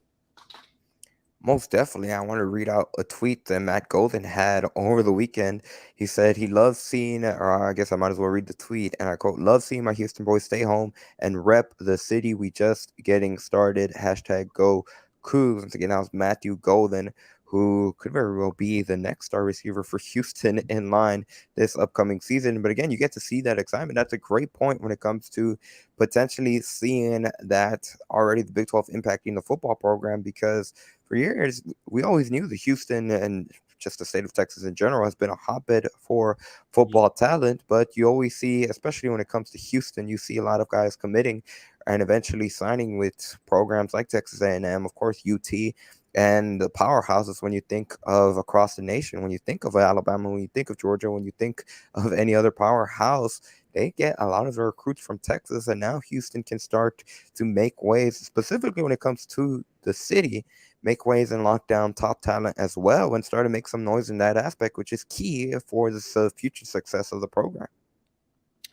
Most definitely. I want to read out a tweet that Matt Golden had over the weekend. He said he loves seeing, or I guess I might as well read the tweet, and I quote, "Love seeing my Houston boys stay home and rep the city. We just getting started. Hashtag go Cougs." Once again, that was Matthew Golden, who could very well be the next star receiver for Houston in line this upcoming season. But again, you get to see that excitement. That's a great point when it comes to potentially seeing that already the Big 12 impacting the football program, because for years, we always knew that Houston and just the state of Texas in general has been a hotbed for football talent. But you always see, especially when it comes to Houston, you see a lot of guys committing and eventually signing with programs like Texas A&M, of course, UT, and the powerhouses when you think of across the nation. When you think of Alabama, when you think of Georgia, when you think of any other powerhouse, they get a lot of their recruits from Texas. And now Houston can start to make waves, specifically when it comes to the city, make waves and lock down top talent as well, and start to make some noise in that aspect, which is key for the future success of the program.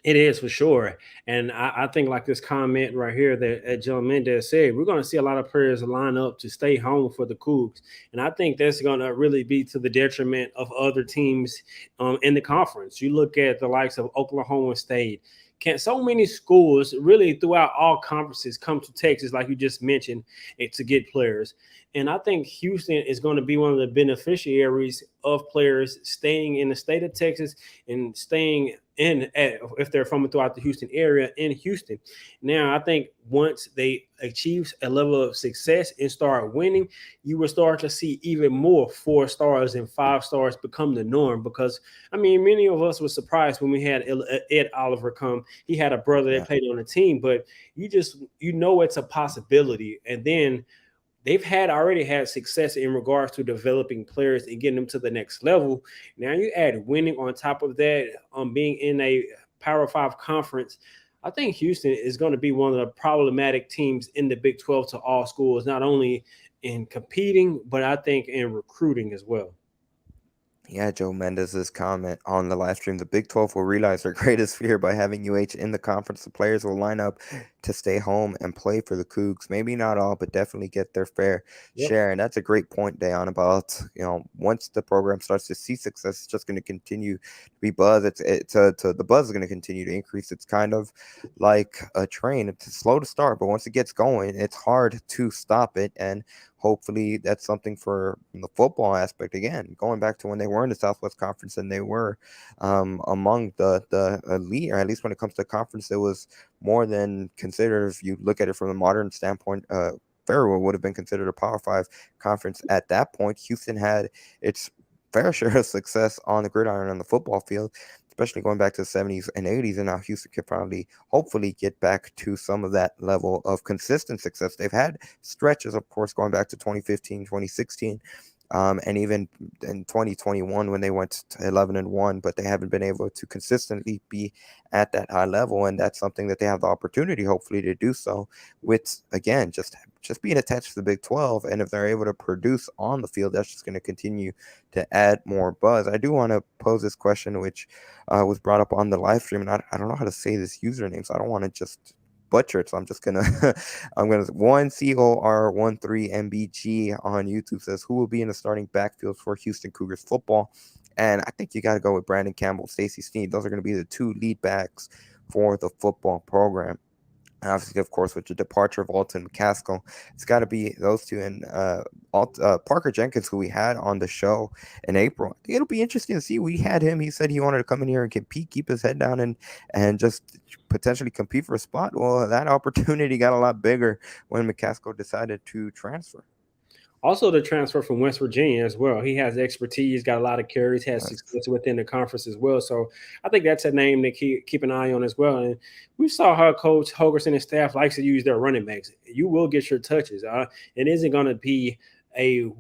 It is for sure. And I think like this comment right here that John Mendez said, we're going to see a lot of players line up to stay home for the Cougs. And I think that's going to really be to the detriment of other teams in the conference. You look at the likes of Oklahoma State. So many schools really throughout all conferences come to Texas, like you just mentioned, to get players. And I think Houston is going to be one of the beneficiaries of players staying in the state of Texas and staying if they're from throughout the Houston area in Houston. Now, I think once they achieve a level of success and start winning, you will start to see even more 4 stars and 5 stars become the norm. Because, I mean, many of us were surprised when we had Ed Oliver come. He had a brother that played on the team, but you know it's a possibility. And then they've already had success in regards to developing players and getting them to the next level. Now you add winning on top of that, being in a Power 5 conference. I think Houston is going to be one of the problematic teams in the Big 12 to all schools, not only in competing, but I think in recruiting as well. Yeah, Joe Mendez's comment on the live stream. The Big 12 will realize their greatest fear by having UH in the conference. The players will line up to stay home and play for the Cougs. Maybe not all, but definitely get their fair Yep. share. And that's a great point, Dayon, about, once the program starts to see success, it's just going to continue to be buzz. The buzz is going to continue to increase. It's kind of like a train. It's slow to start, but once it gets going, it's hard to stop it. And hopefully that's something for the football aspect, again, going back to when they were in the Southwest Conference and they were among the elite, or at least when it comes to conference, it was more than considered. If you look at it from a modern standpoint, very well would have been considered a Power 5 conference at that point. Houston had its fair share of success on the gridiron on the football field, especially going back to the 70s and 80s. And now Houston could probably, hopefully, get back to some of that level of consistent success. They've had stretches, of course, going back to 2015, 2016, and even in 2021 when they went to 11-1, but they haven't been able to consistently be at that high level. And that's something that they have the opportunity, hopefully, to do so with, again, just being attached to the Big 12. And if they're able to produce on the field, that's just going to continue to add more buzz. I do want to pose this question, which was brought up on the live stream, and I don't know how to say this username, so I don't want to just butcher it. So I'm just gonna I'm gonna 1COR13MBG on YouTube says, who will be in the starting backfield for Houston Cougars football? And I think you got to go with Brandon Campbell, Stacey Sneed. Those are going to be the two lead backs for the football program. And obviously, of course, with the departure of Alton McCaskill, it's got to be those two. And Parker Jenkins, who we had on the show in April, it'll be interesting to see. We had him. He said he wanted to come in here and compete, keep his head down, and just potentially compete for a spot. Well, that opportunity got a lot bigger when McCaskill decided to transfer. Also, the transfer from West Virginia as well. He has expertise, got a lot of carries, has success within the conference as well. So I think that's a name to keep an eye on as well. And we saw how Coach Holgorsen and staff likes to use their running backs. You will get your touches. It isn't going to be I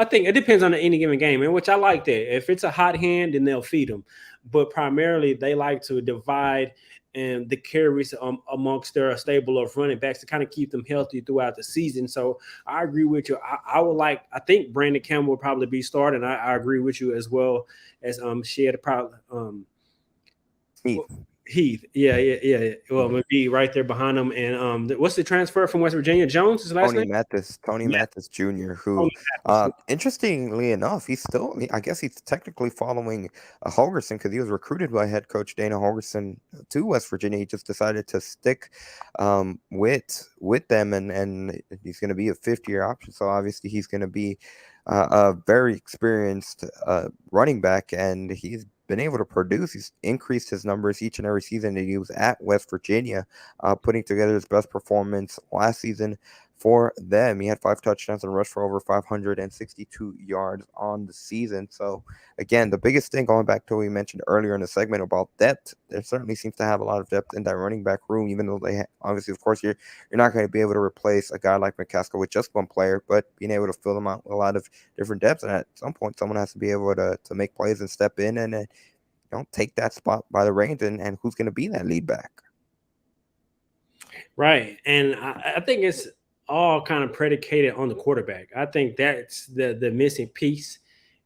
think it depends on any given game, in which I like that. If it's a hot hand, then they'll feed them. But primarily, they like to divide and the carries amongst their stable of running backs to kind of keep them healthy throughout the season. So I agree with you. I think Brandon Campbell will probably be starting. I agree with you as well as Shed probably Heath. Yeah. Well, maybe right there behind him. And what's the transfer from West Virginia? Jones, his last name? Tony Mathis Jr., who, interestingly enough, I guess he's technically following Holgorsen, because he was recruited by head coach Dana Holgorsen to West Virginia. He just decided to stick with them, and he's going to be a fifth-year option. So obviously he's going to be a very experienced running back, and he's been able to produce. He's increased his numbers each and every season that he was at West Virginia, putting together his best performance last season for them. He had 5 touchdowns and rushed for over 562 yards on the season. So again, the biggest thing, going back to what we mentioned earlier in the segment about depth, there certainly seems to have a lot of depth in that running back room, even though obviously, of course, you're not going to be able to replace a guy like McCaskill with just one player, but being able to fill them out with a lot of different depths. And at some point, someone has to be able to make plays and step in and take that spot by the reins, and who's going to be that lead back. Right. And I think it's all kind of predicated on the quarterback. I think that's the missing piece,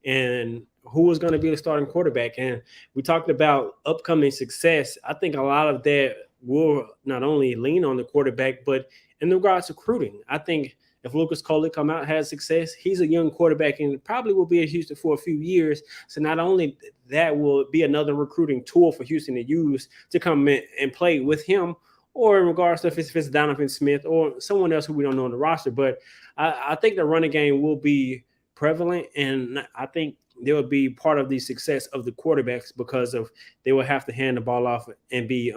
and who is going to be the starting quarterback. And we talked about upcoming success. I think a lot of that will not only lean on the quarterback, but in regards to recruiting. I think if Lucas Coley come out, has success, he's a young quarterback and probably will be at Houston for a few years. So not only that will be another recruiting tool for Houston to use to come in and play with him, or in regards to if it's Donovan Smith or someone else who we don't know on the roster. But I think the running game will be prevalent, and I think they will be part of the success of the quarterbacks, because of they will have to hand the ball off and be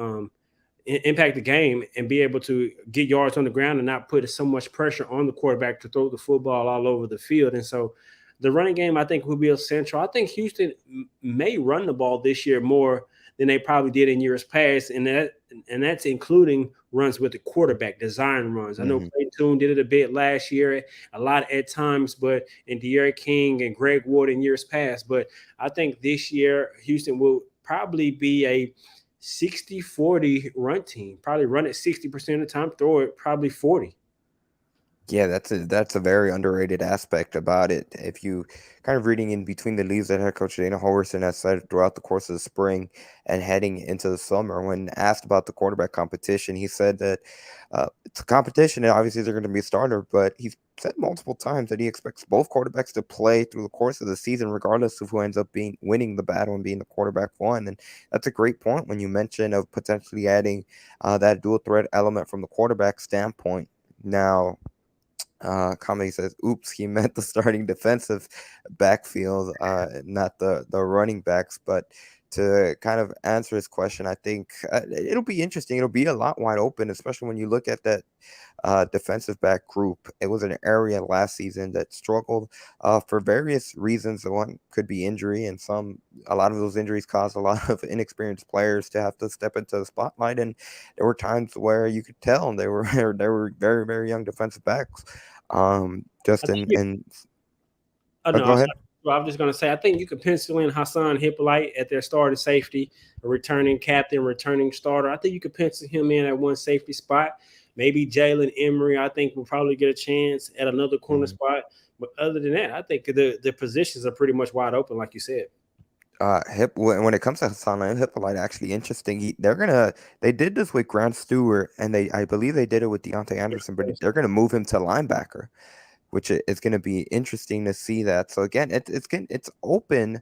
impact the game and be able to get yards on the ground and not put so much pressure on the quarterback to throw the football all over the field. And so the running game, I think, will be essential. I think Houston may run the ball this year more than they probably did in years past, and that's including runs with the quarterback, design runs. I know Clay Toon did it a bit last year, a lot at times, but in De'Aaron King and Greg Ward in years past. But I think this year Houston will probably be a 60-40 run team. Probably run it 60% of the time, throw it probably 40. Yeah, that's a very underrated aspect about it. If you kind of reading in between the leaves that head coach Dana Holgorsen has said throughout the course of the spring and heading into the summer, when asked about the quarterback competition, he said that it's a competition and obviously they're going to be a starter, but he's said multiple times that he expects both quarterbacks to play through the course of the season, regardless of who ends up being winning the battle and being the quarterback one. And that's a great point when you mention of potentially adding that dual threat element from the quarterback standpoint. Now, Comedy says, "Oops, he meant the starting defensive backfield, not the running backs." But to kind of answer his question, I think it'll be interesting. It'll be a lot wide open, especially when you look at that defensive back group. It was an area last season that struggled for various reasons. One could be injury, and a lot of those injuries caused a lot of inexperienced players to have to step into the spotlight. And there were times where you could tell they were they were very very young defensive backs. I Just think you, in oh no, go ahead. I'm just going to say I think you could pencil in Hassan Hippolyte at their starting safety, a returning captain, returning starter. I think you could pencil him in at one safety spot. Maybe Jalen Emery, I think, will probably get a chance at another corner Mhm. spot. But other than that, I think the positions are pretty much wide open, like you said. Hip when it comes to Hassan and Hippolyte, actually interesting. They did this with Grant Stewart, and I believe they did it with Deontay Anderson, but they're gonna move him to linebacker, which is going to be interesting to see that. So again, it's open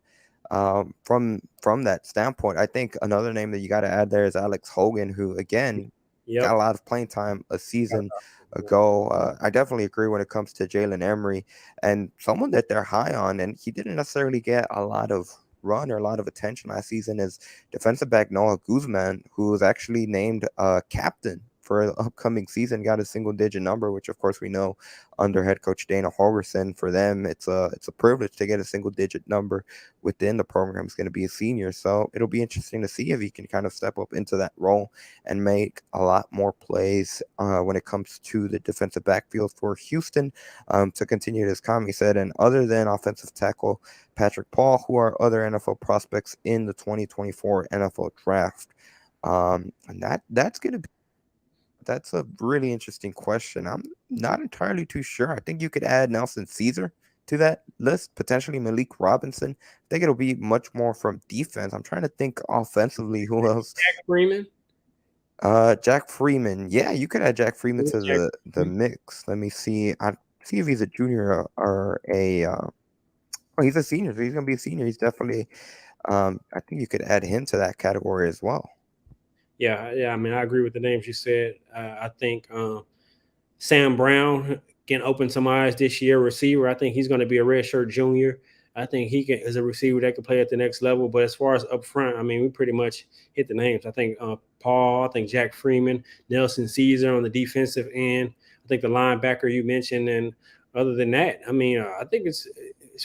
from that standpoint. I think another name that you got to add there is Alex Hogan, who again got Yep. a lot of playing time a season ago. I definitely agree when it comes to Jalen Emery and someone that they're high on, and he didn't necessarily get a lot of run or a lot of attention last season is defensive back Noah Guzman, who was actually named captain for the upcoming season, got a single digit number, which of course we know under head coach Dana Holgorsen, for them it's a privilege to get a single digit number within the program. Is going to be a senior, so it'll be interesting to see if he can kind of step up into that role and make a lot more plays when it comes to the defensive backfield for Houston. To continue this comment, he said, and other than offensive tackle Patrick Paul, who are other NFL prospects in the 2024 NFL draft? And that's a really interesting question. I'm not entirely too sure. I think you could add Nelson Caesar to that list, potentially Malik Robinson. I think it'll be much more from defense. I'm trying to think offensively who else. Jack Freeman. Jack Freeman. Yeah, you could add Jack Freeman to Jack the mix. Let me see. I see if he's a junior or a oh, he's a senior, so he's gonna be a senior. He's definitely I think you could add him to that category as well. Yeah. I mean, I agree with the names you said. I think Sam Brown can open some eyes this year. Receiver, I think he's going to be a redshirt junior. I think he is a receiver that can play at the next level. But as far as up front, I mean, we pretty much hit the names. I think Paul, I think Jack Freeman, Nelson Caesar on the defensive end. I think the linebacker you mentioned, and other than that, I mean, I think it's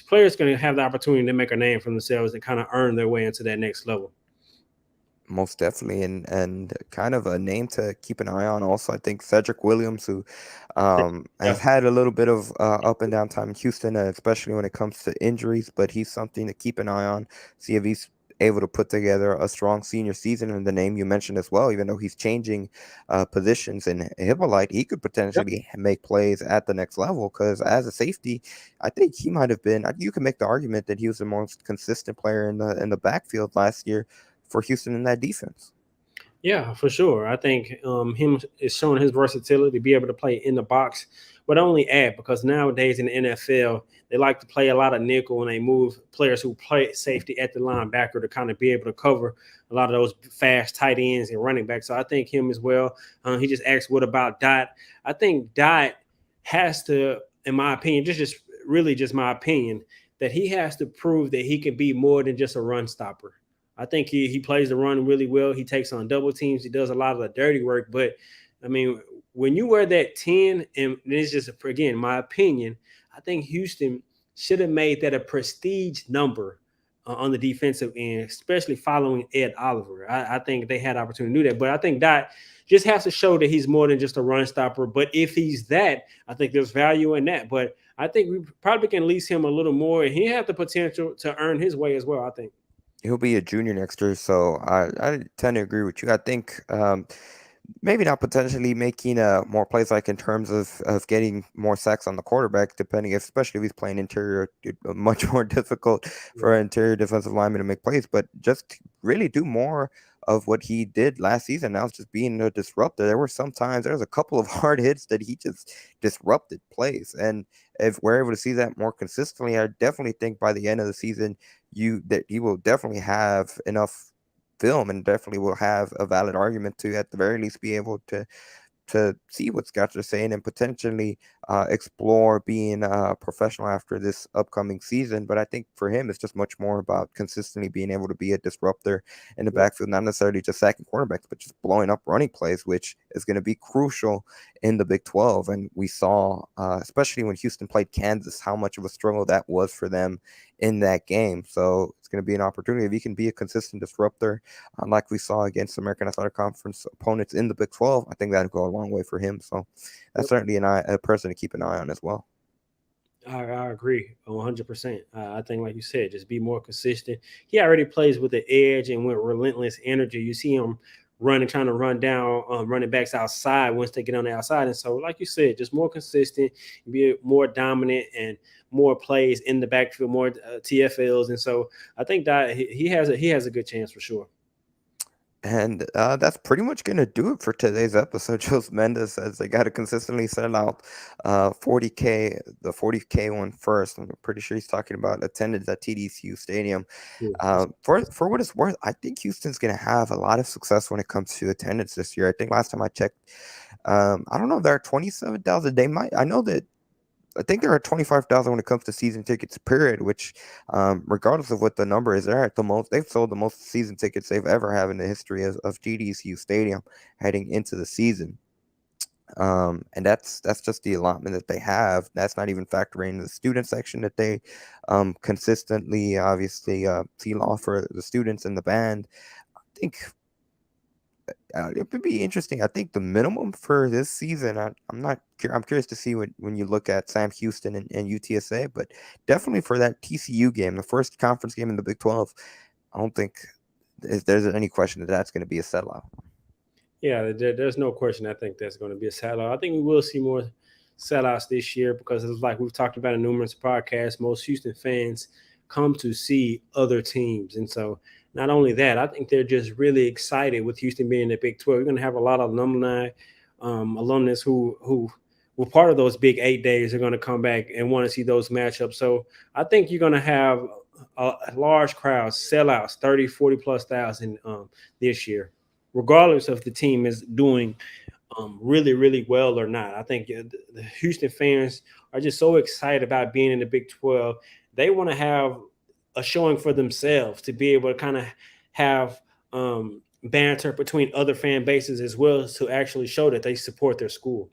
players going to have the opportunity to make a name for themselves and kind of earn their way into that next level. Most definitely, and kind of a name to keep an eye on. Also, I think Cedric Williams, who has Yeah. had a little bit of up and down time in Houston, especially when it comes to injuries. But he's something to keep an eye on. See if he's able to put together a strong senior season. And the name you mentioned as well, even though he's changing positions in Hippolyte, he could potentially make plays at the next level. Because as a safety, I think he might have been. You can make the argument that he was the most consistent player in the backfield last year for Houston in that defense. Yeah, for sure. I think him is showing his versatility to be able to play in the box, but only add because nowadays in the NFL, they like to play a lot of nickel and they move players who play safety at the linebacker to kind of be able to cover a lot of those fast tight ends and running backs. So I think him as well. He just asked, what about Dot? I think Dot has to, in my opinion, just really just my opinion, that he has to prove that he can be more than just a run stopper. I think he plays the run really well. He takes on double teams. He does a lot of the dirty work. But, I mean, when you wear that 10, and it's just, again, my opinion, I think Houston should have made that a prestige number on the defensive end, especially following Ed Oliver. I think they had opportunity to do that. But I think Dot just has to show that he's more than just a run stopper. But if he's that, I think there's value in that. But I think we probably can lease him a little more. And he has the potential to earn his way as well, I think. He'll be a junior next year, so I tend to agree with you. I think maybe not potentially making more plays, like in terms of getting more sacks on the quarterback, depending, especially if he's playing interior, much more difficult for Yeah. an interior defensive lineman to make plays, but just really do more of what he did last season. Now it's just being a disruptor. There were some times, there was a couple of hard hits that he just disrupted plays, and if we're able to see that more consistently, I definitely think by the end of the season, that he will definitely have enough film and definitely will have a valid argument to at the very least be able to see what scouts are saying and potentially explore being a professional after this upcoming season. But I think for him, it's just much more about consistently being able to be a disruptor in the Yeah. backfield, not necessarily just sacking quarterbacks, but just blowing up running plays, which is going to be crucial in the Big 12. And we saw, especially when Houston played Kansas, how much of a struggle that was for them in that game. So it's going to be an opportunity if he can be a consistent disruptor like we saw against American Athletic Conference opponents in the Big 12. I think that'll go a long way for him. So that's Yep. certainly a person to keep an eye on as well. I agree 100%. I think, like you said, just be more consistent. He already plays with the edge and with relentless energy. You see him running, trying to run down running backs outside once they get on the outside. And so, like you said, just more consistent, be more dominant, and more plays in the backfield, more TFLs. And so, I think that he has a good chance for sure. And that's pretty much going to do it for today's episode. Jose Mendez says they got to consistently sell out 40K, the 40K one first. I'm pretty sure he's talking about attendance at TDCU Stadium. Yeah. For what it's worth, I think Houston's going to have a lot of success when it comes to attendance this year. I think last time I checked, I don't know if there are 27,000. They might. I think there are 25,000 when it comes to season tickets, period, which, regardless of what the number is, they're at the most, they've sold the most season tickets they've ever had in the history of GDCU Stadium heading into the season. And that's just the allotment that they have. That's not even factoring the student section that they consistently, obviously, seal off for the students and the band. I think it would be interesting. I think the minimum for this season, I'm not. I'm curious to see when you look at Sam Houston and UTSA, but definitely for that TCU game, the first conference game in the Big 12, I don't think there's any question that that's going to be a sellout. Yeah, there's no question. I think that's going to be a sellout. I think we will see more sellouts this year because it's like we've talked about in numerous podcasts. Most Houston fans come to see other teams, and so not only that, I think they're just really excited with Houston being in the Big 12. We're going to have a lot of alumnus who were part of those Big 8 days are going to come back and want to see those matchups. So I think you're going to have a large crowd, sellouts, 30, 40 plus thousand this year, regardless of the team is doing really, really well or not. I think the Houston fans are just so excited about being in the Big 12. They want to have a showing for themselves to be able to kind of have banter between other fan bases as well to actually show that they support their school.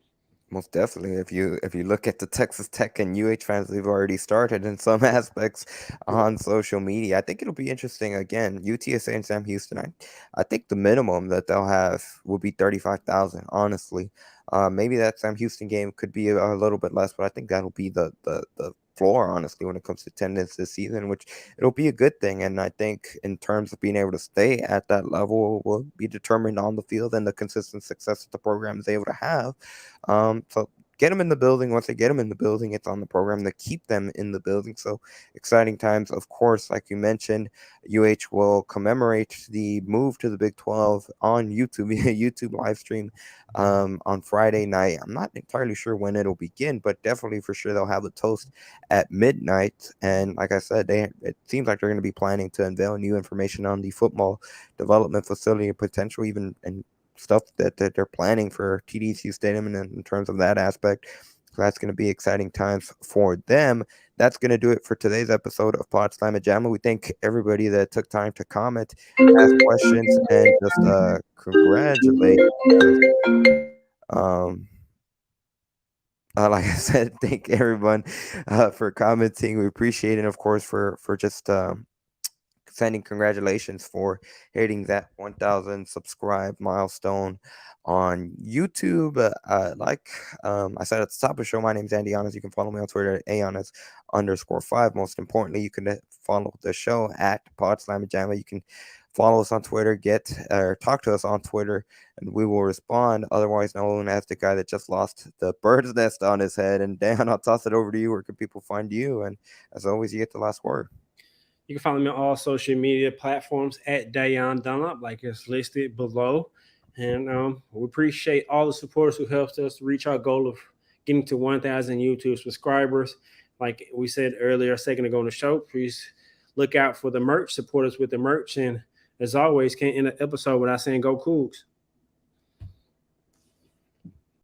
Most definitely. If you look at the Texas Tech and UH fans, they've already started in some aspects on social media. I think it'll be interesting. Again, UTSA and Sam Houston. I think the minimum that they'll have will be 35,000. Honestly, maybe that Sam Houston game could be a little bit less, but I think that'll be the floor. Honestly, when it comes to attendance this season, which it'll be a good thing. And I think in terms of being able to stay at that level will be determined on the field and the consistent success that the program is able to have. So get them in the building. Once they get them in the building, it's on the program to keep them in the building. So exciting times. Of course, like you mentioned, UH will commemorate the move to the Big 12 on YouTube, YouTube live stream on Friday night. I'm not entirely sure when it'll begin, but definitely for sure they'll have a toast at midnight. And like I said, it seems like they're going to be planning to unveil new information on the football development facility and potential even and stuff that they're planning for TDCU Stadium in terms of that aspect. So that's going to be exciting times for them. That's going to do it for today's episode of Pawd Slama Jama. We thank everybody that took time to comment, ask questions, and just congratulate. Um, like I said, thank everyone for commenting. We appreciate it, of course, for just sending congratulations for hitting that 1,000 subscribe milestone on YouTube. I said at the top of the show, my name is Andy Yanez. You can follow me on Twitter at Ayanez_5. Most importantly, you can follow the show at Pawd Slama Jama. You can follow us on Twitter, get or talk to us on Twitter, and we will respond. Otherwise known as the guy that just lost the bird's nest on his head. And Dan, I'll toss it over to you. Where can people find you? And as always, you get the last word. You can follow me on all social media platforms at Dayon Dunlap, like it's listed below. And we appreciate all the supporters who helped us to reach our goal of getting to 1,000 YouTube subscribers. Like we said earlier, a second ago on the show, please look out for the merch, support us with the merch. And as always, can't end an episode without saying go Cougs.